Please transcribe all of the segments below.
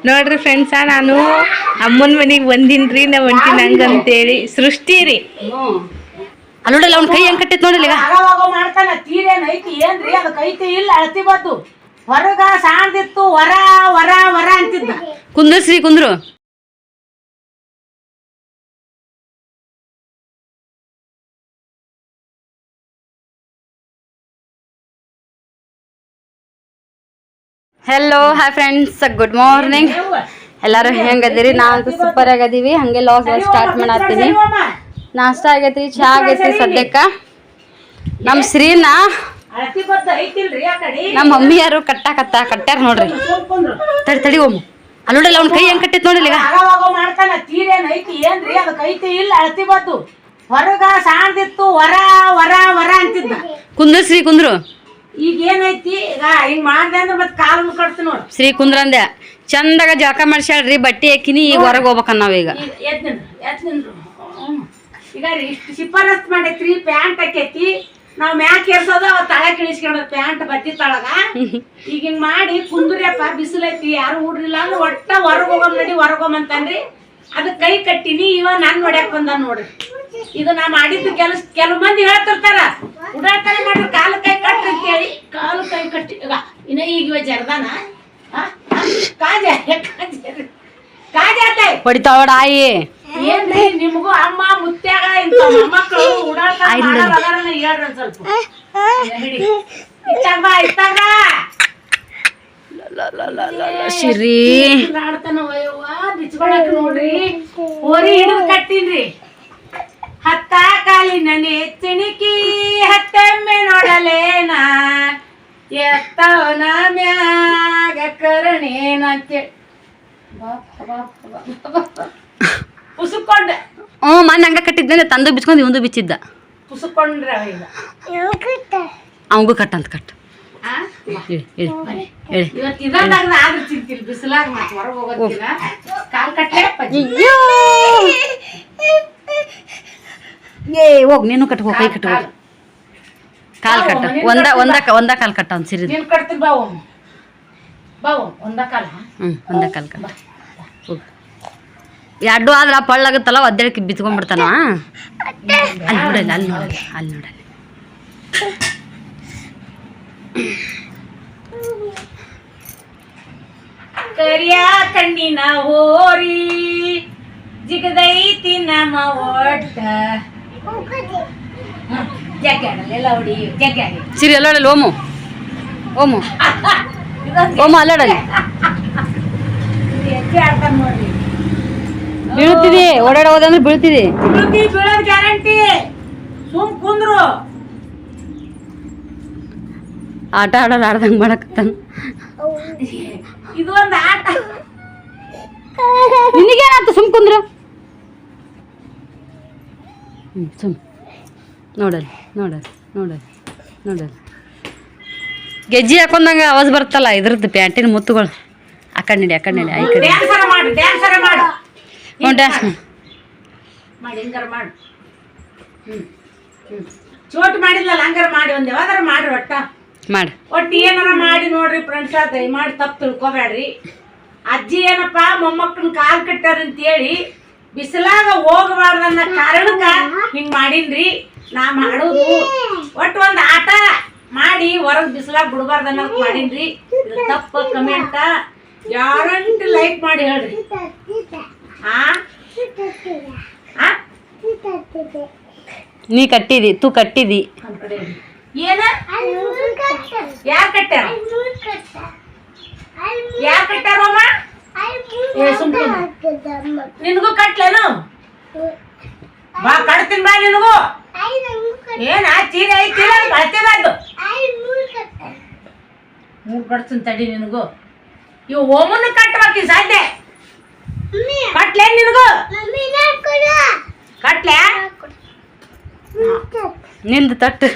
ನೋಡ್ರಿ ಫ್ರೆಂಡ್ಸ, ನಾನು ಅಮ್ಮನ ಮನೆಗೆ ಬಂದಿನ್ರಿ. ನಾ ಹೊಂಟಿನ ಹಂಗಂತೇಳಿ ಸೃಷ್ಟಿ ರೀ. ಅಲ್ಲೋಡಲ್ಲ ಅವ್ನ ಕೈ ಹೆಂಗ್ ಕಟ್ಟೈತ್ ನೋಡಿಲ್ಲ. ಮಾಡ್ತಾನ ತೀರೇನ್ ಐತಿ ಏನ್ರಿ? ಅದಕ್ಕೆ ಐತಿ ಇಲ್ಲ ಅಳತಿ ಬದ್ದು ಹೊರಗ ಸಾಣ್ದಿತ್ತು. ವರ ವರ ವರ ಅಂತಿದ್ದ. ಕುಂದ್ರಶ್ರೀ ಕುಂದ್ರು. Hello hi friends, good morning. ಎಲ್ಲರೂ ಹೆಂಗದಿರಿ? ನಾವಂತೂ ಸೂಪರ್ ಆಗದೀವಿ. ಹಂಗೆ ಲಾಗ್ ಸ್ಟಾರ್ಟ್ ಮಾಡತ್ತೀನಿ. ನಾಷ್ಟ ಆಗೈತಿ, ಚಹಾ ಆಗೈತಿ. ಸದ್ಯಕ್ಕ ನಮ್ಮ ಶ್ರೀನ ನಮ್ಮ ಮಮ್ಮಿಯಾರು ಕಟ್ಟ್ಯಾರ ನೋಡ್ರಿ. ತಡಿ ಒಮ್ಮ ಅಲ್ಲೋಡಲ್ಲ ಅವ್ನ ಕೈ ಹೆಂಗ್ ಕಟ್ಟೈತ್ ನೋಡಿಲ್ಲ. ಮಾಡ್ತಾನ ತೀರೇನ್ ಐತಿ ಏನ್ರಿ? ಅದಕ್ಕೆ ಐತಿ ಇಲ್ಲ ಅಳತಿ ಬದ್ದು ಹೊರಗ ಸಾಣ್ದಿತ್ತು. ವರ ವರ ವರ ಅಂತಿದ್ದ. ಕುಂದ್ರಶ್ರೀ ಕುಂದ್ರು. ಈಗ ಏನೈತಿ? ಈಗ ಹಿಂಗ್ ಮಾಡ್ದೆ ಅಂದ್ರೆ ಮತ್ತೆ ಕಾಲು ಕಟ್ತು ನೋಡು. ಶ್ರೀ ಕುಂದ್ರಂದೆ ಚಂದಾಗ ಜಳಕ ಮಾಡ್ಸ್ಯಾಳ್ರಿ, ಬಟ್ಟೆ ಹಾಕಿನಿ. ಈಗ ಹೊರಗೆ ಹೋಗ್ಬೇಕನ್ನ ನಾವೀಗ. ಎದ್ ನಿಂದ್ರು. ಈಗ ರೀ ಇಷ್ಟು ಶಿಫಾರಸ್ ಮಾಡೈತ್ರಿ. ಪ್ಯಾಂಟ್ ಹಾಕೈತಿ. ನಾವ್ ಮ್ಯಾಕ್ ಏರ್ಸೋದ ಅವ್ ತಳ ಕಿಳಿಸ್ಕೊಂಡ ಪ್ಯಾಂಟ್ ಬತ್ತಿ ತಳಗ. ಈಗ ಹಿಂಗ್ ಮಾಡಿ ಕುಂದ್ರಪ್ಪ ಬಿಸಿಲೈತಿ, ಯಾರು ಹುಡ್ರಿಲ್ಲ ಅಂದ್ರೆ ಒಟ್ಟ ಹೊರಗೋಗಮ್ ನಡಿ ಹೊರಗೋಮಂತಾನ್ರಿ. ಅದಕ್ಕೆ ಕೈ ಕಟ್ಟಿನಿ. ಇವ ನಾನ್ ನೋಡ್ಯಾಕ್ ಬಂದ ನೋಡ್ರಿ. ಇದು ನಾ ಮಾಡಿದ್ದು ಕೆಲವು ಮಂದಿ ಹೇಳ್ತಿರ್ತಾರ, ಉಡಾಡ್ತಾನೆ ಮಾಡ್ರಿ ಕಾಲು ಕೈ ಕಟ್ರಿ ಅಂತ ಹೇಳಿ. ಕಾಲು ಕೈ ಕಟ್ಟಿ ಇನ್ನ ಈಗ ಜರ್ದಾನ ಕಾಜಾತಾಯಿ ಹೊಡಿತಾವಡ ಆಯಿ. ಏನ್ರಿ ನಿಮ್ಗೂ ಅಮ್ಮ ಮುತ್ಯಾಗ ಇಂತ ಮಕ್ಕಳು ಉಡಾಡ್ತಾರ ಹೇಳ್ರಿ ಒಂದ್ ಸ್ವಲ್ಪ. ಇತ್ತಾಗ ಬಾ ಇತ್ತಾಗ ಶಿರಿ ಆಡ್ತಾನ ಬಿಚ್ಕೊಳಕ್ ನೋಡ್ರಿ. ಹೋರಿ ಹಿಡಿದು ಕಟ್ಟಿನ್ರಿ. ಹತ್ತ ಕಾಲಿನ ನೆಚ್ಚಿಣಿಕಿ ಹತ್ತೊಮ್ಮೆ ನೋಡಲೇನ ಎತ್ತವನ ಮ್ಯಾಗ ಕರುಣೇನ ಅಂತೇಳಿ ಪುಸುಕೊಂಡೆ. ಮನ್ ಹಂಗ ಕಟ್ಟಿದ್ದೆ. ತಂದು ಬಿಚ್ಕೊಂಡು ಇವಂದು ಬಿಚ್ಚಿದ್ದ. ಪುಸುಕೊಂಡ್ರೆ ಅವಂಗೂ ಕಟ್ಟಂತ ಕಟ್ಟು. ಇವತ್ತು ಇದೊಂದಾಗ ಆದ್ರೂ ಚಿಂತಿಲ್ ಬಿಸಿಲಾಗ ಮತ್ತೆ ಹೊರಗೆ ಹೋಗೋದಿಲ್ಲ. ಕಾಲ್ ಕಟ್ಲೆ ಹೋಗ್ ನೀನು ಕಟ್ಕೋ. ಕೈ ಕಟ್ಕೋ, ಕಾಲ್ ಕಟ್ಟ. ಒಂದ ಕಾಲ್ ಕಟ್ಟ ಅವ್ನು ಸಿರಿ. ನೀನ್ ಕಟ್ತೀನಿ ಬಾವು ಬಾವು ಒಂದ ಕಾಲ. ಒಂದ ಕಾಲ್ ಕಟ್ಟ. ಎರಡು ಆದ್ರ ಪಳ್ಳಾಗುತ್ತಲ್ಲ, ಒದ್ದೆಳಕ್ಕೆ ಬಿತ್ಕೊಂಡ್ಬಿಡ್ತಾನ. ಅಲ್ಲಿ ನೋಡಲ್ಲ, ಅಲ್ಲಿ ನೋಡಲ್ಲ, ಅಲ್ಲಿ ನೋಡಲ್ಲ. ಕರಿಯ ಕಣ್ಣಿನ ಹೋರಿ ಜಿಗದೈತಿ ನಮ್ಮ ಒಟ್ಟ ಜಗ್ಗಾಡಲ್ಲ ಹೊಡಿ ಜಗ್ಗಾಡಿ ಸಿರಿ ಅಲ್ಲಾಡಲ್ಲ. ಓಮು ಅಲ್ಲಾಡಲ್ಲ. ಹೆಜ್ಜೆ ಆಡ್ತಾನ ನೋಡ್ರಿ. ಬೀಳ್ತಿದಿ, ಓಡಾಡೋದಂದ್ರೆ ಬೀಳ್ತಿದಿ. ಬೀಳೋದ್ ಗ್ಯಾರಂಟಿ. ಸುಮ್ ಕುಂದ್ರು. ಆಟ ಆಡೋದು ಆಡ್ದಂಗೆ ಮಾಡಕತ್ತಾನ. ಇದು ಒಂದು ಆಟ. ನಿನಗೇನಾಯ್ತು? ಸುಮ್ ಕುಂದ್ರು. ಸುಮ್ ನೋಡಲ್ ಗೆಜ್ಜಿ ಹಾಕೊಂಡಂಗ ಆವಾಜ್ ಬರ್ತಲ್ಲ ಇದ್ರದ್ದು ಪ್ಯಾಂಟಿನ ಮುತ್ತುಗಳು. ಆ ಕಡೆ ನಡಿ, ಆ ಕಡೆ ನಡಿ. ಡ್ಯಾನ್ಸರ ಮಾಡು ಡ್ಯಾನ್ಸ್ ಮಾಡಿ ಹಿಂಗಾರ ಮಾಡು. ಚೋಟ್ ಮಾಡಿದ್ಲಲ್ಲ ಹಂಗಾರ ಮಾಡಿ ಒಂದ್ ಯಾವ್ದಾರ ಮಾಡ್ರಿ. ಒಟ್ಟು ಏನಾರ ಮಾಡಿ ನೋಡ್ರಿ ಫ್ರೆಂಡ್ಸ. ದಯಮಾಡಿ ತಪ್ಪು ತಿಳ್ಕೊಬೇಡ್ರಿ. ಅಜ್ಜಿ ಏನಪ್ಪ ಮೊಮ್ಮಕ್ಕಳನ್ನ ಕಾಲ್ ಕಟ್ಟಾರಂತೇಳಿ ಬಿಸಿಲಾಗ ಹೋಗಬಾರ್ದನ್ನ ಕಾರಣಕ್ಕ ಹಿಂಗ್ ಮಾಡಿನ್ರಿ. ನಾ ಮಾಡೋದು ಒಟ್ಟು ಒಂದ್ ಆಟ ಮಾಡಿ ಹೊರಗ್ ಬಿಸಿಲಾಗ ಬಿಡಬಾರ್ದು ಅನ್ನೋದು ಮಾಡಿನ್ರಿ. ಇದು ತಪ್ಪ ಕಮೆಂಟ ಯಾರಂಟಿ ಲೈಕ್ ಮಾಡಿ ಹೇಳ್ರಿ. ನೀ ಕಟ್ಟಿದಿ, ತೂ ಕಟ್ಟಿದಿ. ಏನ ಯಾರ್ ಕಟ್ಟಾರ? ಯಾರ್ ಕಟ್ಟಾರಮ್ಮ? ನಿನಗೂ ಕಟ್ಲೇನು? ಬಾ ಕಟ್ತೀನಿ ಬಾ ನಿನಗೂ. ಏನ ಚೀರೆ ಐತಿಲ್ಲ ಕಳ್ತಿಬಾರ್ದು. 3 ಕಟ್ತೀನಿ ತಡಿ ನಿನಗೂ. ಇವು ಓಮನ್ನ ಕಟ್ಬೇಕಿ ಸಾಧ್ಯ. ಕಟ್ಲೇ ನಿನಗೂ? ಕಟ್ಲೆ ನಿಂದು ತಟ್ಟು.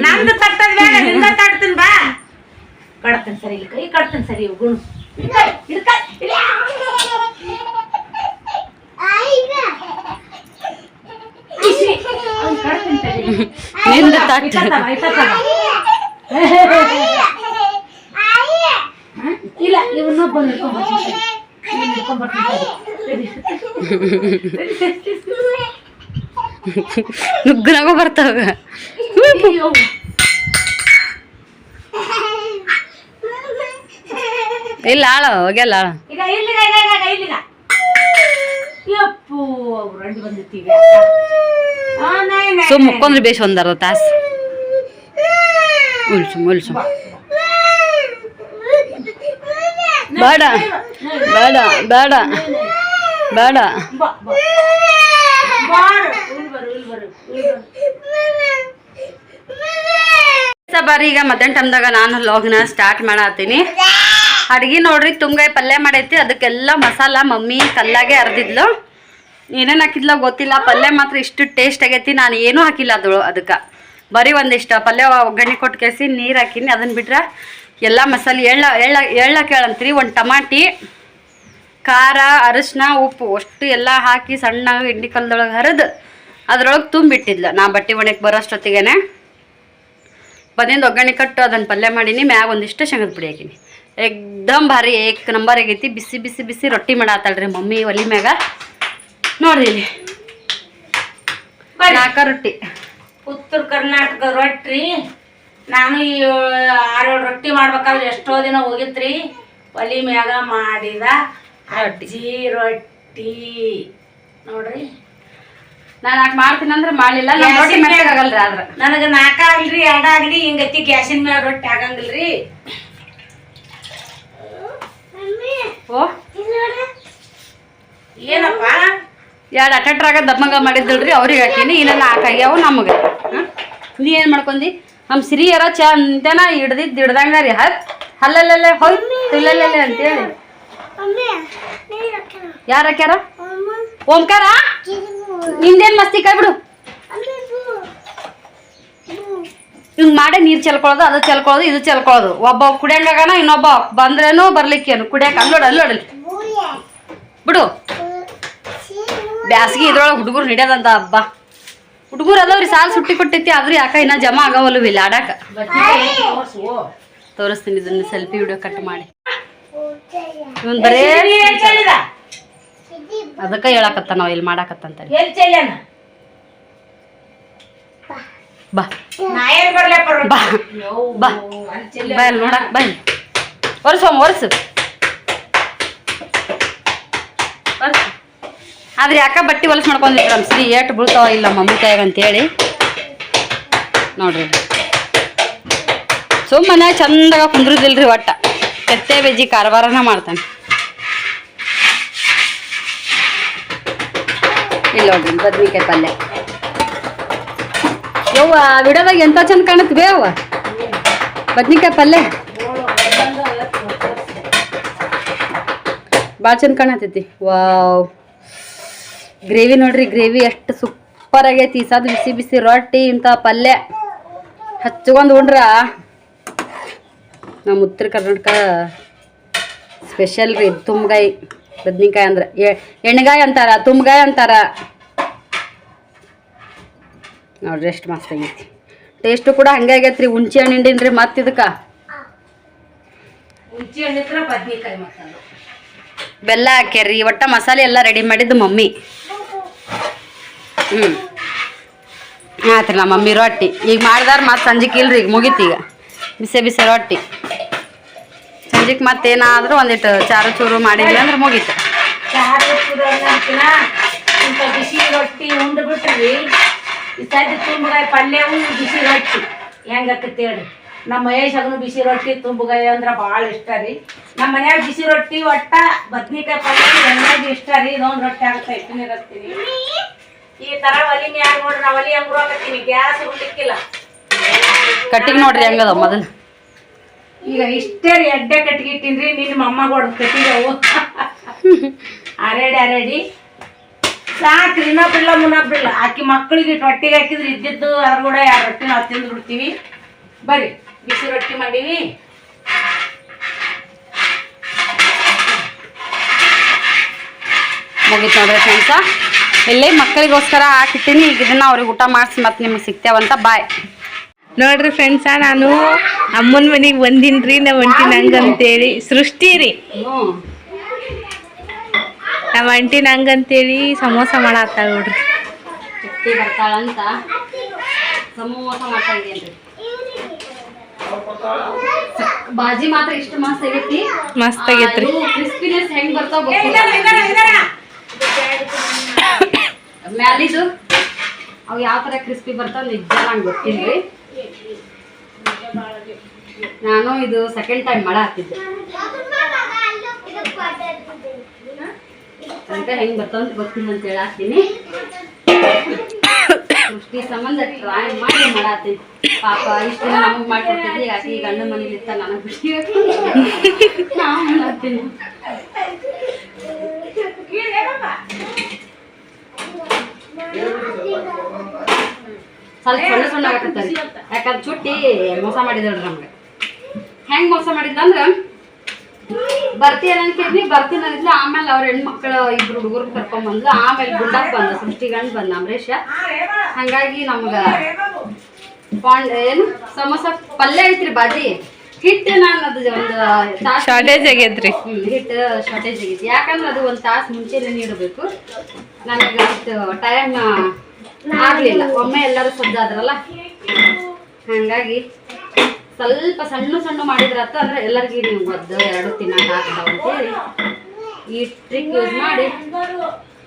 ನಂದು ತಟ್ಟದ ಬೇಡ, ನಿಂದ ತಟ್ತೀನಿ ಬಾ. ಕಟ್ತೀನಿ ಸರಿ, ಕೈ ಕಟ್ತೀನಿ ಸರಿ. ಗುಣ ನಿಂದ ತಟ್ಟು. ಇಲ್ಲ ಇವನ್ನೊಬ್ಬ ನುಗ್ಗನಾಗೋ ಬರ್ತಾವ. ಇಲ್ಲ ಆಳ ಹೋಗ್ಯಲ್ಲ ಆಳ. ಈಗ ಇಲ್ಲಿಗ ಇಲ್ಲಿಗ ಯಪ್ಪು ರಂಡಿ ಬಂದಿತ್ತೀಗ ಸುಮ್ ಮುಕ್ಕೊಂಡ್ರೆ ಬೇಸ್ ಒಂದರ್ಧ ತಾಸು. ಉಲ್ಸು ಉಲ್ಸು ಬೇಡ ಬೇಡ ಬೇಡ ಬೇಡ. ಬಾರಿ ಈಗ ಮಧ್ಯಾಹ್ನ ಟೈಮ್ದಾಗ ನಾನು ಲಾಗ್ನ ಸ್ಟಾರ್ಟ್ ಮಾಡತ್ತೀನಿ. ಅಡ್ಗೆ ನೋಡ್ರಿ ತುಂಗಾಯಿ ಪಲ್ಯ ಮಾಡೈತಿ. ಅದಕ್ಕೆಲ್ಲ ಮಸಾಲ ಮಮ್ಮಿ ಕಲ್ಲಾಗೆ ಅರ್ದಿದ್ಲು. ಏನೇನು ಹಾಕಿದ್ಲ ಗೊತ್ತಿಲ್ಲ. ಪಲ್ಯ ಮಾತ್ರ ಇಷ್ಟು ಟೇಸ್ಟ್ ಆಗೈತಿ. ನಾನು ಏನೂ ಹಾಕಿಲ್ಲ ಅದಕ್ಕೆ ಬರೀ ಒಂದಿಷ್ಟು ಪಲ್ಯ ಒಗ್ಗರಣೆ ಕೊಟ್ಟು ಕೇಸಿ ನೀರು ಹಾಕಿನಿ. ಅದನ್ನು ಬಿಟ್ರೆ ಎಲ್ಲ ಮಸಾಲೆ ಎಳ್ಳ ಕೇಳಂತ್ರಿ. ಒಂದು ಟಮಾಟಿ, ಖಾರ, ಅರಿಶಿನ, ಉಪ್ಪು ಅಷ್ಟು ಎಲ್ಲ ಹಾಕಿ ಸಣ್ಣ ಎಣ್ಣೆ ಕಲ್ದೊಳಗೆ ಹರಿದು ಅದ್ರೊಳಗೆ ತುಂಬಿಟ್ಟಿದ್ಲು. ನಾ ಬಟ್ಟೆ ಒಣಕ್ಕೆ ಬರೋಷ್ಟೊತ್ತಿಗೆ ಬಂದಿಂದ ಒಗ್ಗರಣೆ ಕಟ್ಟು ಅದನ್ನು ಪಲ್ಯ ಮಾಡೀನಿ. ಮ್ಯಾಗ ಒಂದಿಷ್ಟು ಶೇಂಗದ ಪುಡಿ ಹಾಕಿನಿ. ಎಕ್ದಮ್ ಭಾರಿ ಏಕ್ ನಂಬರ್ ಆಗೈತಿ. ಬಿಸಿ ಬಿಸಿ ಬಿಸಿ ರೊಟ್ಟಿ ಮಾಡಾತಾಳ್ರಿ ಮಮ್ಮಿ ಒಲಿ ಮ್ಯಾಗ. ನೋಡ್ರಿ ಇಲ್ಲಿ 4 ರೊಟ್ಟಿ. ಉತ್ತರ ಕರ್ನಾಟಕದ ರೊಟ್ಟಿ. ನಾನು ಈ 6-7 ರೊಟ್ಟಿ ಮಾಡ್ಬೇಕಾದ್ರೆ ಎಷ್ಟೋ ದಿನ ಹೋಗಿತ್ರಿ. ಒಲಿ ಮ್ಯಾಗ ಮಾಡಿದ ಅಜ್ಜಿ ರೊಟ್ಟಿ ನೋಡ್ರಿ. ನಾನು ಯಾಕೆ ಮಾಡ್ತೀನಿ ಅಂದ್ರೆ ಮಾಡಲಿಲ್ಲ. ರೊಟ್ಟಿ ಆಗಲ್ರಿ. ಆದ್ರೆ ನನಗೆ 4 ಆಗಲ್ರಿ 2 ಆಗಲಿ ಹಿಂಗತಿ ಗ್ಯಾಸಿನ ಮ್ಯಾಗ ರೊಟ್ಟಿ ಆಗಂಗಿಲ್ರಿ. ಓ ಏನಪ್ಪ 2 ಅಟಟ್ರಾಗ ದಮ್ಮಗ ಮಾಡಿದ್ದಲ್ರಿ. ಅವ್ರಿಗೆ ಹಾಕೀನಿ. ಇನ್ನ 4 ಆಗ್ಯಾವ ನಮಗೆ. ನೀ ಏನು ಮಾಡ್ಕೊಂಡಿ? ನಮ್ಮ ಸಿರಿಯರ ಚಂತನ ಹಿಡ್ದಂಗ ರೀ ಹಲ್ಲಲ್ಲೇ ಹೋಯ್ತಿಲ್ಲಲ್ಲೇ ಅಂತೇಳಿ. ಯಾರು ಹಾಕ್ಯಾರ? ಓಂಕಾರ ನಿಂದೇನು ಮಸ್ತಿ ಕೈ ಬಿಡು. ಹಿಂಗೆ ಮಾಡೇ ನೀರು ಚೆಲ್ಕೊಳ್ಳೋದು, ಅದು ಚೆಲ್ಕೊಳ್ಳೋದು, ಇದು ಚೆಲ್ಕೊಳ್ಳೋದು. ಒಬ್ಬ ಕುಡಿಯಂಗಾಗಣ, ಇನ್ನೊಬ್ಬ ಬಂದ್ರೇನು ಬರ್ಲಿಕ್ಕೇನು ಕುಡಿಯಕ್ಕೆ ಅಲ್ಲೋಡಲ್ಲಿ ಬಿಡು. ಬ್ಯಾಸ್ಗಿ ಇದ್ರೊಳಗೆ ಹುಡುಗರು ಹಿಡಿಯೋದಂತ ಹಬ್ಬ. ಹುಡುಗರು ಅದಾವ್ರಿ ಸಾಲು ಸುಟ್ಟಿ ಕೊಟ್ಟೈತಿ. ಆದ್ರೂ ಯಾಕ ಇನ್ನ ಜಮಾ ಆಗವಲ್ಲು ಇಲ್ಲ ಆಡಾಕ. ತೋರಿಸ್ತೀನಿ ಇದನ್ನ ಸೆಲ್ಫಿ ವಿಡಿಯೋ ಕಟ್ ಮಾಡಿ. ಇವನ್ ಬರೇ ಅದಕ್ಕೆ ಹೇಳಕತ್ತ ನಾವು ಇಲ್ಲಿ ಮಾಡಾಕತ್ತಂತ. ಬಾ ಬಾ ಬಾ ಬಾ ಇಲ್ಲಿ ನೋಡಕ್ ಬಾ. ಒರ್ಸು ಆದ್ರೆ ಯಾಕ ಬಟ್ಟೆ ಹೊಲಸು ಮಾಡ್ಕೊಂಡಿದ್ರು ನಮ್ಮ ಸಿರಿ ಏಟು ಬೀಳ್ತಾವ ಇಲ್ಲ ಮಮ್ಮಿ ಕೈಯಾಗ ಅಂತೇಳಿ ನೋಡ್ರಿ. ಸುಮ್ಮನೆ ಚಂದಾಗ ಕುಂದ್ರದಿಲ್ರಿ. ಒಟ್ಟ ಕೆತ್ತೆ ಬೇಜಿ ಕಾರವಾರನ ಮಾಡ್ತಾನೆ. ಇಲ್ಲ ನೋಡ್ರಿ ಬದ್ನಿಕಾಯಿ ಪಲ್ಯ. ಯವ್ವ ವಿಡಿಯೋದಾಗ ಎಂತ ಚಂದ ಕಾಣತ್ ಬೇ ಅವ್ವ ಬದ್ನಿಕಾಯಿ ಪಲ್ಯ. ಭಾಳ ಚಂದ ಕಾಣತೈತಿ. ವಾವ್ ಗ್ರೇವಿ ನೋಡ್ರಿ. ಗ್ರೇವಿ ಎಷ್ಟು ಸೂಪರ್ ಆಗೈತಿ. ಸದ್ ಬಿಸಿ ಬಿಸಿ ರೊಟ್ಟಿ ಇಂಥ ಪಲ್ಯ ಹಚ್ಕೊಂಡು ಉಂಡ್ರ ನಮ್ಮ ಉತ್ತರ ಕರ್ನಾಟಕ ಸ್ಪೆಷಲ್ ರೀ. ತುಂಬಗಾಯಿ ಬದ್ನಿಕಾಯಿ ಅಂದ್ರೆ ಎಣ್ಣೆಗಾಯಿ ಅಂತಾರ, ತುಂಬಗಾಯಿ ಅಂತಾರ. ನೋಡ್ರಿ ಎಷ್ಟು ಮಸ್ತ್ ಆಗೈತಿ. ಟೇಸ್ಟು ಕೂಡ ಹಂಗೆ ಆಗೈತೆ ರೀ. ಹುಣ್ಸೆ ಹಣ್ಣು ಹಿಂಡಿನ್ರಿ ಮತ್ತೆ ಇದಕ್ಕೆ ಹುಣ್ಸೆ ಹಣ್ಣಿದ್ರ ಬದ್ನಿಕಾಯಿ ಮಸಾಲ ಬೆಲ್ಲ ಹಾಕ್ಯಾರಿ. ಒಟ್ಟ ಮಸಾಲೆ ಎಲ್ಲ ರೆಡಿ ಮಾಡಿದ್ದು ಮಮ್ಮಿ. ಆತ್ರಿ ನಮ್ಮ ಮಮ್ಮಿ ರೊಟ್ಟಿ ಈಗ ಮಾಡ್ದಾರ ಮತ್ತೆ ಸಂಜೆಗೆ ಇಲ್ರಿ. ಈಗ ಮುಗೀತಿ ಈಗ ಬಿಸಿ ಬಿಸಿ ರೊಟ್ಟಿ. ಸಂಜೆಗೆ ಮತ್ತೇನಾದರೂ ಒಂದಿಟ್ಟು ಚಾರು ಚೂರು ಮಾಡಿದ್ವಿ ಅಂದ್ರೆ ಮುಗೀತು. ಇಂಥ ಬಿಸಿ ರೊಟ್ಟಿ ಉಂಡು ಬಿಟ್ರಿ. ಈ ಸದ್ಯ ತುಂಬಗಾಯಿ ಪಲ್ಯವು ಬಿಸಿ ರೊಟ್ಟಿ ಹೆಂಗಾಕತಿ ಹೇಳ್ರಿ. ನಮ್ಮ ಮಹೇಶಗನು ಬಿಸಿ ರೊಟ್ಟಿ ತುಂಬಗಾಯಿ ಅಂದ್ರೆ ಭಾಳ ಇಷ್ಟ ರೀ. ನಮ್ಮ ಮನ್ಯಾಗ ಬಿಸಿ ರೊಟ್ಟಿ ಒಟ್ಟ ಬದ್ನಿಕಾಯಿ ಪಲ್ಯ ಎಣ್ಣೆಗೆ ಇಷ್ಟ ರೀ. ಇದೊಂದು ರೊಟ್ಟಿ ಆಗುತ್ತೆ ಇಟ್ಟಿನಿ ರಸ್ತೀನಿ. ಈ ತರ ಒಲಿ ಮ್ಯಾಗ ನೋಡ್ರಿ ನಾ ಒಲಿ ಹಂಗ್ ಹಾಕತ್ತೀನಿ. ಗ್ಯಾಸ್ ಉಡ್ಲಿಕ್ಕಿಲ್ಲ. ಕಟ್ಟಿಗೆ ನೋಡ್ರಿ ಹೆಂಗದ ಮೊದಲು. ಈಗ ಇಷ್ಟೇ ರೀ ಎಡ್ಡೆ ಕಟ್ಟಿಗೆ ಇಟ್ಟಿನ್ರಿ. ನಿನ್ನ ಮೊಮ್ಮಗ ಹೊಡೆದು ಕಟ್ಟಿಗೆವು ಅರೆಡಿ ಸಾಕ್ರಿ. ಇನ್ನೊಬ್ರಿಲ್ಲ ಮುನ್ನೊಬ್ರಿಲ್ಲ. ಆಕಿ ಮಕ್ಕಳಿಗೆ ರೊಟ್ಟಿಗೆ ಹಾಕಿದ್ರೆ ಇದ್ದಿದ್ದು ಅದ್ರ ಕೂಡ 2 ರೊಟ್ಟಿ ನಾವು ತಿಂದು ಬಿಡ್ತೀವಿ. ಬರ್ರಿ ಬಿಸಿ ರೊಟ್ಟಿ ಮಾಡೀವಿ. ಮುಗೀತು ನೋಡ್ರಿ ಫ್ರೆಂಡ್ಸ. ಇಲ್ಲೇ ಮಕ್ಕಳಿಗೋಸ್ಕರ ಹಾಕಿಟ್ಟಿನಿ. ಈಗ ಇದನ್ನ ಅವ್ರಿಗೆ ಊಟ ಮಾಡಿಸಿ ಮತ್ತೆ ನಿಮ್ಗೆ ಸಿಗ್ತೇವಂತ. ಬಾಯ್. ನೋಡ್ರಿ ಫ್ರೆಂಡ್ಸ ನಾನು ಅಮ್ಮನ ಮನೆಗೆ ಬಂದಿನ್ರಿ. ನಾ ಹೊಂಟಿನ ಹಂಗಂತೇಳಿ. ಸೃಷ್ಟಿ ರೀ ನಮ್ಮ ಅಂಟಿ ನಂಗಂತೇಳಿ ಸಮೋಸ ಮಾಡತ್ತಾಳ ನೋಡ್ರಿ. ಚುಟ್ಟಿ ಬರ್ತಾಳಂತ ಸಮೋಸ ಮಾಡ್ತಾ ಇದ್ದೇನ್ರಿ. ಬಾಜಿ ಮಾತ್ರ ಇಷ್ಟು ಮಸ್ತ್ ಆಗೈತಿ. ಮಸ್ತ್ ಆಗೈತ್ರಿ. ಕ್ರಿಸ್ಪಿನೆಸ್ ಹೆಂಗ್ ಬರ್ತಾವ ಮ್ಯಾಲಿದು ಅವು ಯಾವ ತರ ಕ್ರಿಸ್ಪಿ ಬರ್ತಾವ ನಿಜ ನಂಗೆ ಗೊತ್ತಿಲ್ರಿ. ನಾನು ಇದು ಸೆಕೆಂಡ್ ಟೈಮ್ ಮಾಡಾಕ್ತಿದ್ದೆ ಅಂತ ಹೆಂಗ್ ಬರ್ತಾವ ಅಂತ ಗೊತ್ತಿಲ್ಲ ಅಂತ ಹೇಳಾಕ್ತೀನಿ. ಸೃಷ್ಟಿ ಸಂಬಂಧ ಟ್ರೈ ಮಾಡಿ ಮಾಡಾತೀನಿ. ಪಾಪ ಇಷ್ಟು ದಿನ ನಮಗ್ ಮಾಡ್ಕೊಡ್ತಿದ್ವಿ, ಆಕೆ ಈ ಗಂಡ ಮನೇಲಿ ಇತ್ತ ನನಗೆ ಖುಷಿ ನಾವು ಮಾಡಾತೀನಿ. ಸ್ವಲ್ಪ ಸಣ್ಣ ಸಣ್ಣ ಆಗತ್ತರಿ. ಯಾಕಂದ್ರೆ ಚುಟ್ಟಿ ಮೋಸ ಮಾಡಿದಳ್ರಿ ನಮ್ಗೆ. ಹೆಂಗ್ ಮೋಸ ಮಾಡಿದ್ಲ ಅಂದ್ರ ಬರ್ತೀಯ ಅನ್ಕಿದ್ನಿ, ಬರ್ತೀನಿ ಅಂದಿದ್ಲು. ಆಮೇಲೆ ಅವ್ರ ಹೆಣ್ಮಕ್ಳು ಇಬ್ರು ಹುಡುಗರು ಕರ್ಕೊಂಡ್ ಬಂದ್ಲು. ಆಮೇಲೆ ಗುಂಡಾಕ್ ಬಂದ ಸೃಷ್ಟಿ ಗಂಡ್ ಬಂದ ಅಮರೇಶ. ಹಂಗಾಗಿ ನಮ್ಗ ಏನು ಸಮೋಸ ಪಲ್ಯ ಐತ್ರಿ, ಬಾಜಿ ಹಿಟ್ಟು ನಾನು ಅದು ಒಂದು ತಾಸು ಶಾರ್ಟೇಜ್ ಆಗೈತ್ರಿ. ಹಿಟ್ಟು ಶಾರ್ಟೇಜ್ ಆಗೈತಿ. ಯಾಕಂದ್ರೆ ಅದು ಒಂದು ತಾಸು ಮುಂಚೆನೇ ನೀಡಬೇಕು. ನನಗೆ ಅಷ್ಟು ಟೈಮ್ ಆಗ್ಲಿಲ್ಲ. ಒಮ್ಮೆ ಎಲ್ಲರೂ ಸಜ್ಜಾದ್ರಲ್ಲ, ಹಂಗಾಗಿ ಸ್ವಲ್ಪ ಸಣ್ಣ ಸಣ್ಣ ಮಾಡಿದ್ರತ್ತ. ಅಂದ್ರೆ ಎಲ್ಲರಿಗೂ ನೀವು ಒದ್ದು ಎರಡು ತಿನ್ನಕ್ಕೆ ಆಗ್ತಾವ ಅಂತೇಳಿ ಈ ಟ್ರಿಕ್ ಯೂಸ್ ಮಾಡಿ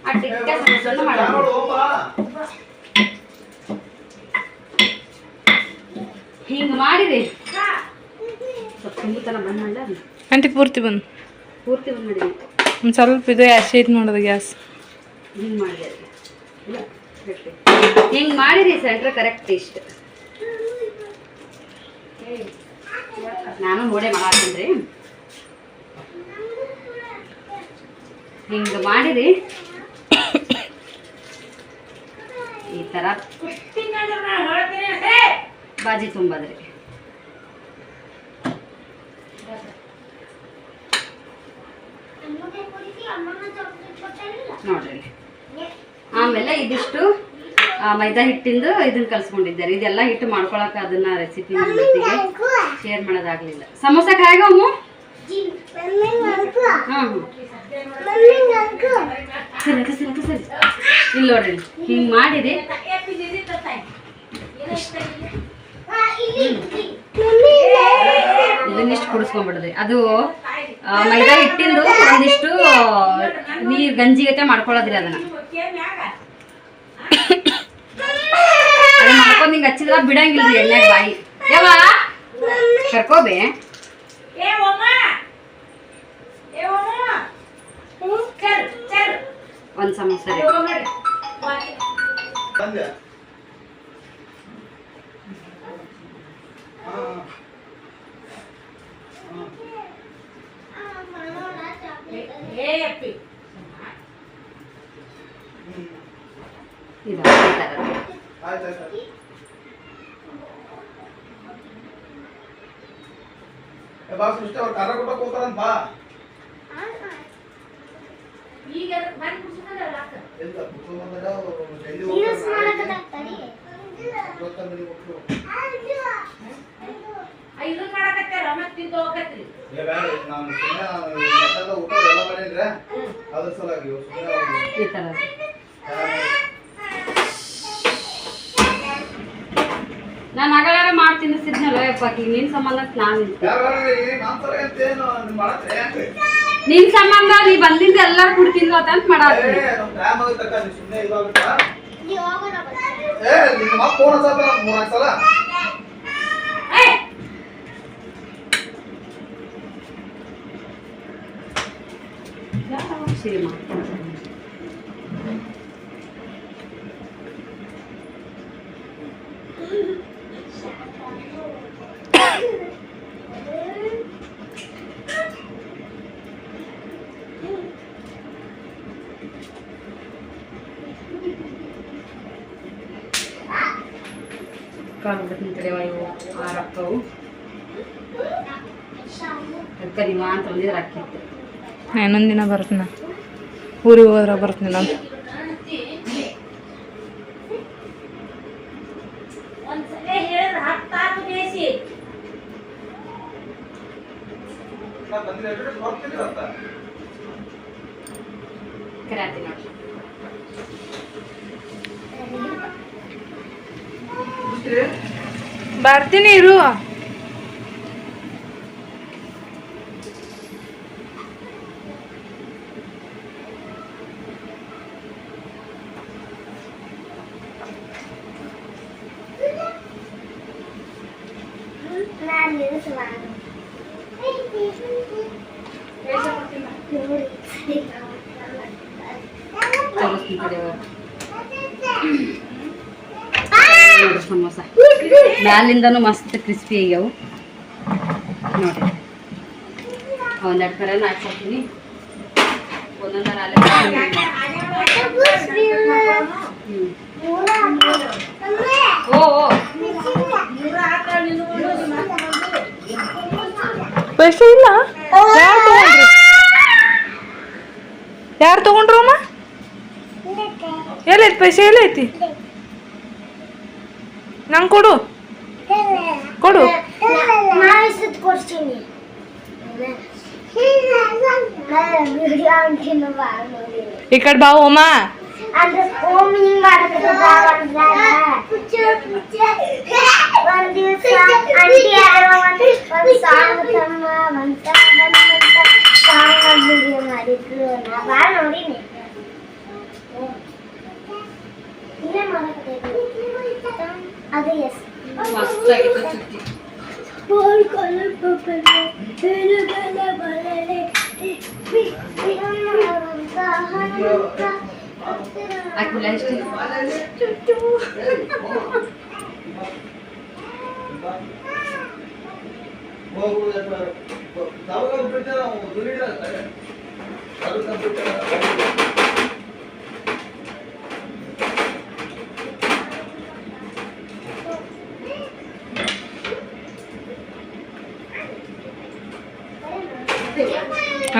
ಆ ಟ್ರಿಕ್ಗೆ ಸಣ್ಣ ಸಣ್ಣ ಮಾಡೋದು. ಹಿಂಗೆ ಮಾಡಿರಿ ಸ್ವಲ್ಪ ತುಂಬತನ ಬಂದ್ ಮಾಡ ಅಂಟಿ ಪೂರ್ತಿ ಬಂದು ಮಾಡಿರಿ. ಒಂದು ಸ್ವಲ್ಪ ಇದು ಆ್ಯಸಿಡ್ ಮಾಡೋದು ಗ್ಯಾಸ್ ಹಿಂಗೆ ಮಾಡಿರಿ. ಇಲ್ಲ ಹಿಂಗೆ ಮಾಡಿರಿ ಸೆಂಟ್ರ್ ಕರೆಕ್ಟ್ ಇಷ್ಟ. ನಾನು ನೋಡೇ ಮಾಡಾಕಂದ್ರಿ. ಹಿಂಗೆ ಮಾಡಿರಿ ಈ ಥರ ಬಾಜಿ ತುಂಬದ್ರಿ. ನೋಡ್ರಿ ಆಮೇಲೆ ಇದಿಷ್ಟು ಮೈದಾ ಹಿಟ್ಟಿಂದು ಇದನ್ನ ಕಲ್ಸ್ಕೊಂಡಿದ್ದಾರೆ. ಇದೆಲ್ಲ ಹಿಟ್ಟು ಮಾಡ್ಕೊಳಕ ಅದನ್ನ ರೆಸಿಪಿ ನಿಮ್ಮ ಜೊತೆಗೆ ಶೇರ್ ಮಾಡೋದಾಗ್ಲಿಲ್ಲ. ಸಮೋಸ ಖಾಯಗ ಅಮ್ಮು ಸರಿ ಇಲ್ಲಿ ನೋಡ್ರಿ ಹಿಂಗ್ ಮಾಡಿರಿ. ಇದನ್ನಿಷ್ಟು ಕುಡಿಸ್ಕೊಂಡ್ಬಿಡ್ರಿ. ಅದು ಮೈದಾ ಹಿಟ್ಟಿಂದು ಒಂದಿಷ್ಟು ನೀರ್ ಗಂಜಿ ಗತೆ ಮಾಡ್ಕೊಳ್ಳೋದ್ರಿ. ಅದನ್ನ ಮಾಡ್ಕೊಂಡ್ ಹಿಂಗ ಹಚ್ಚಿದ್ರ ಬಿಡಂಗಿಲ್ರಿ ಎಣ್ಣೆಗೆ ಬಾಯಿ. ಯಾವ ಕರ್ಕೋಬೆ ಒಂದ್ ಸಮೋಸ ರೀ. ನಾನು ಅಗಲಾರ ಮಾಡ್ತೀನಿ ಸಿದ್ನಲ್ಲ ಯಪ್ಪಾಕಿ ನಿನ್ ಸಂಬಂಧ ನಾನು ನಿನ್ ಸಂಬಂಧ ನೀ ಬಂದಿಂದ ಎಲ್ಲಾರು ಕುಡ್ತಿದ್ರು ಅಂತ ಮಾಡಾಕ್ತೀನಿ. ಕಾಲು ತಡೆವಾ ಇವು ಆರಕ್ಕವು ಅದಕ್ಕೆ ನೀವು ಅಂತ ಬಂದಿದ್ರೆ ಹಾಕಿತ್ತು. ಇನ್ನೊಂದು ದಿನ ಬರ್ತೀನಿ, ಊರಿಗೆ ಹೋದ್ರೆ ಬರ್ತೀನಿ ನಾನು. ಕರೆಯತ್ತೀನಿ ನೋಡಿ. ಬರ್ತೀನಿ ಇರು. ತೋರಿಸ್ತೀನಿ ತಡಿ ಅವ್ರು. ನೋಡ್ರಿ ಸಮೋಸ ಮ್ಯಾಲಿಂದನೂ ಮಸ್ತ್ ಕ್ರಿಸ್ಪಿ ಆಗ್ಯಾವು ನೋಡ್ರಿ. ಒಂದೆರಡು ಕರೆ ಹಾಕ್ಕೊಡ್ತೀನಿ, ಒಂದೊಂದರ ಅಲ್ಲೇ ಓ ಪೈಸೆ ಇಲ್ಲ. ಯಾರು ತಗೊಂಡ್ರು ಅಮ್ಮ? ಎಲ್ಲೈತಿ ಪೈಸೆ? ಎಲ್ಲೈತಿ? ನಂಗೆ ಕೊಡು ಕೊಡು. ಈ ಕಡೆ ಬಾ ಓಮ. ಮಸ್ತಾಗಿತ್ತು ಚುಕ್ಕಿ. ಹಾಕಿಲ್ಲ ಎಷ್ಟು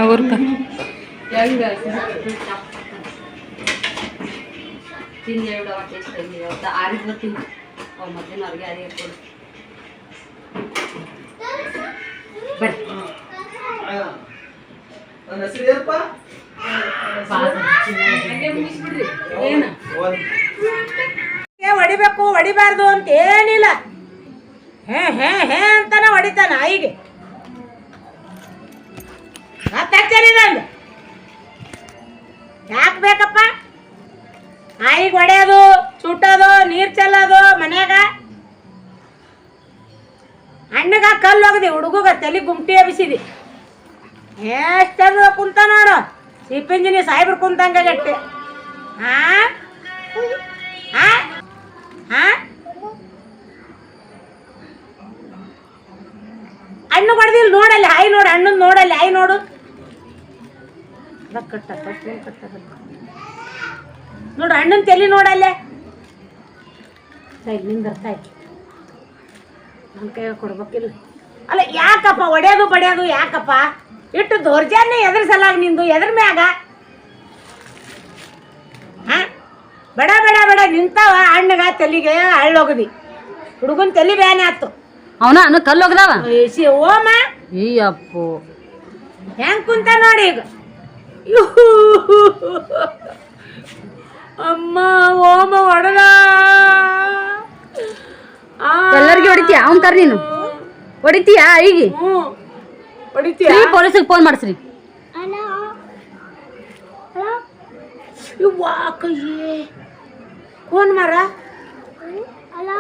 ಅವ್ರಕ ಹೆಂಗ ತಿಂದು ಎರಡು ಟೇಸ್ಟ್ ಆಗಿ ಅವತ್ತು ಆರಿದ್ರು ತಿಂದು ಅವ್ ಮಧ್ಯಾಹ್ನ ಅವ್ರಿಗೆ ಅದೇ ಕೊಡು ಬರ್ರಿ. ಹೊಡಿಬೇಕು ಹೊಡಿಬಾರ್ದು ಅಂತ ಏನಿಲ್ಲ. ಹೇ ಹೇ ಹೇ ಅಂತಾನೆ ಹೊಡಿತಾನ ನಾಯಿಗೆ. ನಂದು ಯಾಕೆ ಬೇಕಪ್ಪ ನಾಯಿಗೆ ಹೊಡೆಯೋದು, ಸುಟ್ಟೋದು, ನೀರು ಚೆಲ್ಲೋದು ಮನ್ಯಾಗ? ಅಣ್ಣಗ ಕಲ್ಲು ಹೋಗದಿ, ಹುಡುಗಗ ತಲೆ ಗುಮ್ಟಿ ಎಬ್ಬಿಸಿದಿ. ಎಷ್ಟು ಕುಂತ ನೋಡು, ಸಿಪ್ಪಿಂಜಿನಿ ಸಾಯ್ಬ್ರು ಕುಂತಂಗ ಗಟ್ಟಿ. ಹಾ ಹಾ ಹಾ ಹಣ್ಣು ಹೊಡೆದಿಲ್ಲ ನೋಡಲ್ಲಿ ಹಾಯಿ ನೋಡು, ಹಣ್ಣು ನೋಡಲ್ಲಿ ಹಾಯಿ ನೋಡು. ನೋಡು ಹಣ್ಣನ್ ತಲೆ ನೋಡಲ್ಲೇ. ನಿಂದ ನನ್ನ ಕೈಯಾಗ ಕೊಡ್ಬೇಕಿಲ್ಲ. ಅಲ್ಲ ಯಾಕಪ್ಪ ಹೊಡೆಯೋದು ಬಡಿಯೋದು ಯಾಕಪ್ಪ? ಇಟ್ಟು ದೌರ್ಜನ್ಯ ಎದ್ರ ಸಲಾಗ ನಿಂದು? ಎದ್ರ ಮ್ಯಾಗ? ಹಾ ಬಡ ಬಡ ಬಡ ನಿಂತಾವ ಹಣ್ಣಗ ತಲೆಗೆ ಹಳ್ಳೋಗದಿ. ಹುಡುಗನ್ ತಲೆ ಬ್ಯಾನೆ ಆತು. ಅವನ ಕಲ್ಲು ಹೋಗದಾವ ಓಮ ಅಯ್ಯಪ್ಪು ಹೆಂಗ್ ಕುಂತ ನೋಡಿ ಈಗ. ಅಮ್ಮ ಓಮ ಹೊಡದ. ಎಲ್ಲರಿಗೆ ಹೊಡಿತೀಯ? ಅವನ್ ಕರ್ ನೀನು ಹೊಡಿತೀಯಾ? ಈಗ ಹೊಡಿತೀಯ? ಪೊಲೀಸಿಗೆ ಫೋನ್ ಮಾಡಿಸ್ರಿ. ಇವ್ವಾ ಕೈಯೇ ಕೋನ್ ಮರ,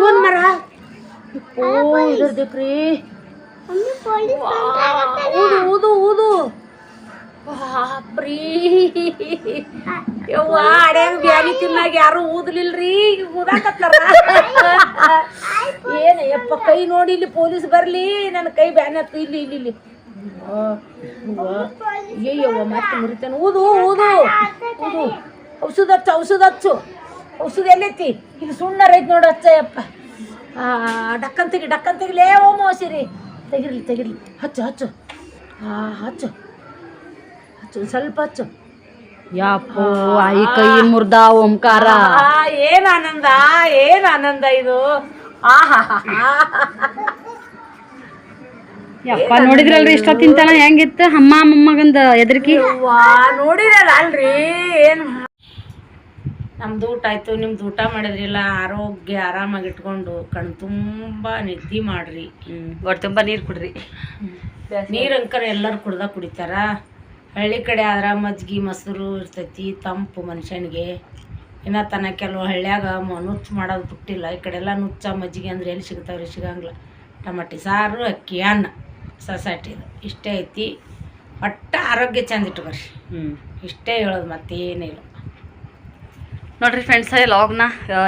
ಕೋನ್ ಮರ. ಓ ಇದ್ರದ್ರಿ ಊದು ಊದು ಊದು. ಬಾಪ್ರೀ ಯವ್ವ ಅಡ್ಯಾಗ ಬ್ಯಾನಿ ತಿನ್ನಾಗ ಯಾರು ಊದ್ಲಿಲ್ರಿ, ಈಗ ಊದಾಕತ್ತಾರ. ಏನ ಯಪ್ಪ ಕೈ ನೋಡಿ, ಇಲ್ಲಿ ಪೊಲೀಸ್ ಬರ್ಲಿ, ನನ್ನ ಕೈ ಬ್ಯಾನಿ ಹತ್ತು. ಇಲ್ಲಿ ಇಲ್ಲಿ ಇಲ್ಲಿ ಅಯ್ಯವ್ವ ಮತ್ತೆ ಮುರಿತಾನೆ. ಊದು ಊದು ಊದು. ಔಷಧ ಹಚ್ಚು ಔಷಧ ಹಚ್ಚು. ಔಷಧ ಎಲ್ಲೈತಿ? ಇಲ್ಲಿ ಸುಣ್ಣರ ಐತಿ ನೋಡು, ಹಚ್ಚ ಯಪ್ಪ. ಡಕ್ಕನ್ ತೆಗಿಲೇ ಓಮ ಸಿರಿ. ತೆಗಿರ್ಲಿ ತೆಗಿರ್ಲಿ, ಹಚ್ಚು ಹಚ್ಚು. ಹಚ್ಚು ಹಚ್ಚು, ಸ್ವಲ್ಪ ಹಚ್ಚು. ಯಾಪೋ ಆಯಿ ಕೈ ಮುರ್ದ ಓಂಕಾರ. ಏನ್ ಆನಂದ, ಏನ್ ಆನಂದ ಇದು. ಆಹಾ ಯಪ್ಪ ನೋಡಿದ್ರಲ್ರಿ ಇಷ್ಟ ತಿಂತಾನ ಹೆಂಗಿತ್ತು ಅಮ್ಮ ಮೊಮ್ಮಗಂದ ಎದ್ರಿಕಿ ನೋಡಿರಲ್ಲ ಅಲ್ರಿ ಏನು ನಮ್ದು ಊಟ ಆಯ್ತು, ನಿಮ್ದು ಊಟ ಮಾಡಿದ್ರಿಲ್ಲ, ಆರೋಗ್ಯ ಆರಾಮಾಗಿ ಇಟ್ಕೊಂಡು ಕಣ್ ತುಂಬಾ ನಿದ್ದೆ ಮಾಡ್ರಿ. ಹೊಟ್ಟೆ ತುಂಬ ನೀರು ಕುಡ್ರಿ. ನೀರು ಅಂಕರ ಎಲ್ಲರೂ ಕುಡಿತಾರ. ಹಳ್ಳಿ ಕಡೆ ಆದ್ರೆ ಮಜ್ಜಿಗೆ ಮೊಸರು ಇರ್ತೈತಿ, ತಂಪು ಮನುಷ್ಯನಿಗೆ. ಇನ್ನು ತನ ಕೆಲವು ಹಳ್ಳ್ಯಾಗ ನುಚ್ಚು ಮಾಡೋದು ಬಿಟ್ಟಿಲ್ಲ. ಈ ಕಡೆ ಎಲ್ಲ ನುಚ್ಚ ಮಜ್ಜಿಗೆ ಅಂದ್ರೆ ಎಲ್ಲಿ ಸಿಗ್ತಾವ್ರಿ? ಸಿಗಂಗಿಲ್ಲ. ಟಮಾಟಿ ಸಾರು, ಅಕ್ಕಿ, ಅನ್ನ, ಸೊಸೈಟಿದು ಇಷ್ಟೇ ಐತಿ. ಒಟ್ಟು ಆರೋಗ್ಯ ಚಂದ ಇಟ್ಕೊರಿ. ಇಷ್ಟೇ ಹೇಳೋದು, ಮತ್ತೇನಿಲ್ಲ ನೋಡ್ರಿ ಫ್ರೆಂಡ್ಸ್. ಲಾಗ್ನ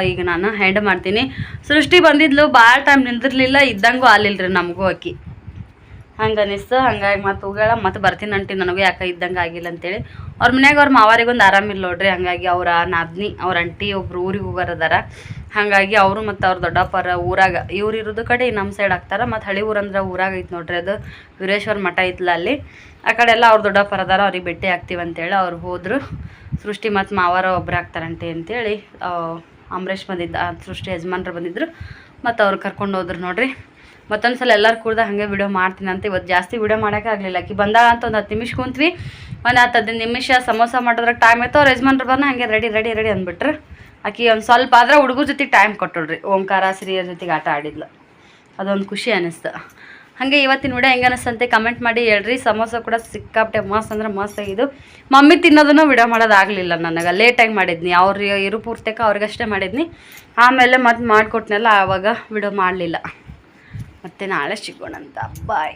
ಈಗ ನಾನು ಹ್ಯಾಂಡ್ ಮಾಡ್ತೀನಿ. ಸೃಷ್ಟಿ ಬಂದಿದ್ಲು, ಭಾಳ ಟೈಮ್ ನಿಂದಿರ್ಲಿಲ್ಲ, ಇದ್ದಂಗೂ ಆಲಿಲ್ರಿ ನಮಗೂ ಅಕ್ಕಿ. ಹಂಗೆ ಅನಿಸ್ತು. ಹಂಗಾಗಿ ಮತ್ತೆ ಹೋಗ್ಯಾಳ. ಮತ್ತೆ ಬರ್ತೀನಿ ಅಂಟಿ, ನನಗೂ ಯಾಕೆ ಇದ್ದಂಗೆ ಆಗಿಲ್ಲ ಅಂತೇಳಿ. ಅವ್ರ ಮನ್ಯಾಗ ಅವ್ರ ಮಾವಾರಿಗೊಂದು ಆರಾಮಿಲ್ಲ ನೋಡ್ರಿ. ಹಾಗಾಗಿ ಅವ್ರ ನಾದ್ನಿ ಅವ್ರ ಅಂಟಿ ಒಬ್ರು ಊರಿಗೆ ಹೋಗೋರದಾರ. ಹಾಗಾಗಿ ಅವರು ಮತ್ತು ಅವ್ರ ದೊಡ್ಡಪ್ಪರ ಊರಾಗ, ಇವ್ರು ಇರೋದು ಕಡೆ ನಮ್ಮ ಸೈಡ್ ಆಗ್ತಾರೆ. ಮತ್ತು ಹಳ್ಳಿ ಊರಂದ್ರೆ ಊರಾಗ ಐತೆ ನೋಡ್ರಿ, ಅದು ವೀರೇಶ್ವರ ಮಠ ಐತಲ್ಲ ಅಲ್ಲಿ. ಆ ಕಡೆ ಎಲ್ಲ ಅವ್ರ ದೊಡ್ಡಪ್ಪರ ಅದಾರ, ಅವ್ರಿಗೆ ಭೇಟಿ ಆಗ್ತೀವಿ ಅಂತೇಳಿ ಅವ್ರು ಹೋದರು. ಸೃಷ್ಟಿ ಮತ್ತು ಮಾವಾರ ಒಬ್ಬರು ಆಗ್ತಾರಂತೆ ಅಂತೇಳಿ ಅಮರೇಶ್ ಬಂದಿದ್ದ, ಸೃಷ್ಟಿ ಯಜಮಾನ್ರು ಬಂದಿದ್ದರು. ಮತ್ತು ಅವ್ರು ಕರ್ಕೊಂಡು ಹೋದ್ರು ನೋಡ್ರಿ. ಮತ್ತೊಂದು ಸಲ ಎಲ್ಲರೂ ಕೂಡ ಹಾಗೆ ವಿಡಿಯೋ ಮಾಡ್ತೀನಿ ಅಂತ. ಇವತ್ತು ಜಾಸ್ತಿ ವಿಡಿಯೋ ಮಾಡೋಕೆ ಆಗಲಿಲ್ಲ. ಆಕಿ ಬಂದಾಗ ಅಂತ ಒಂದು 10 ನಿಮಿಷ ಕುಂತ್ವಿ. ಒಂದು 10-15 ನಿಮಿಷ ಸಮೋಸ ಮಾಡೋದ್ರಾಗ ಟೈಮ್ ಆಯ್ತು. ಅವ್ರು ಯಜಮಾನ್ರು ಬಂದು ಹಾಗೆ ರೆಡಿ ಅಂದ್ಬಿಟ್ರು. ಆಕಿ ಒಂದು ಸ್ವಲ್ಪ ಆದ್ರೆ ಹುಡುಗರ ಜೊತೆ ಟೈಮ್ ಕೊಟ್ಟೋಳ್ರಿ. ಓಂಕಾರ ಸಿರಿಯರ್ ಜೊತೆಗೆ ಆಟ ಆಡಿದ್ಲು. ಅದೊಂದು ಖುಷಿ ಅನ್ನಿಸ್ತು. ಹಾಗೆ ಇವತ್ತಿನ ವಿಡಿಯೋ ಹೆಂಗೆ ಅನ್ನಿಸ್ತಂತೆ ಕಮೆಂಟ್ ಮಾಡಿ ಹೇಳ್ರಿ. ಸಮೋಸ ಕೂಡ ಸಿಕ್ಕಾಪಟ್ಟೆ ಮಸ್ತ್ ಅಂದ್ರೆ ಮಸ್ತ್ ಆಗಿದ್ದು. ಮಮ್ಮಿ ತಿನ್ನೋದನ್ನು ವಿಡಿಯೋ ಮಾಡೋದಾಗಲಿಲ್ಲ ನನಗೆ, ಲೇಟಾಗಿ ಮಾಡಿದ್ನಿ. ಅವ್ರು ಇರು ಪೂರ್ತಕ ಅವ್ರಿಗಷ್ಟೇ ಮಾಡಿದ್ನಿ. ಆಮೇಲೆ ಮತ್ತೆ ಮಾಡಿಕೊಟ್ನೆಲ್ಲ, ಆವಾಗ ವಿಡಿಯೋ ಮಾಡಲಿಲ್ಲ. ಮತ್ತೆ ನಾಳೆ ಸಿಗೋಣಂತ. ಬಾಯ್.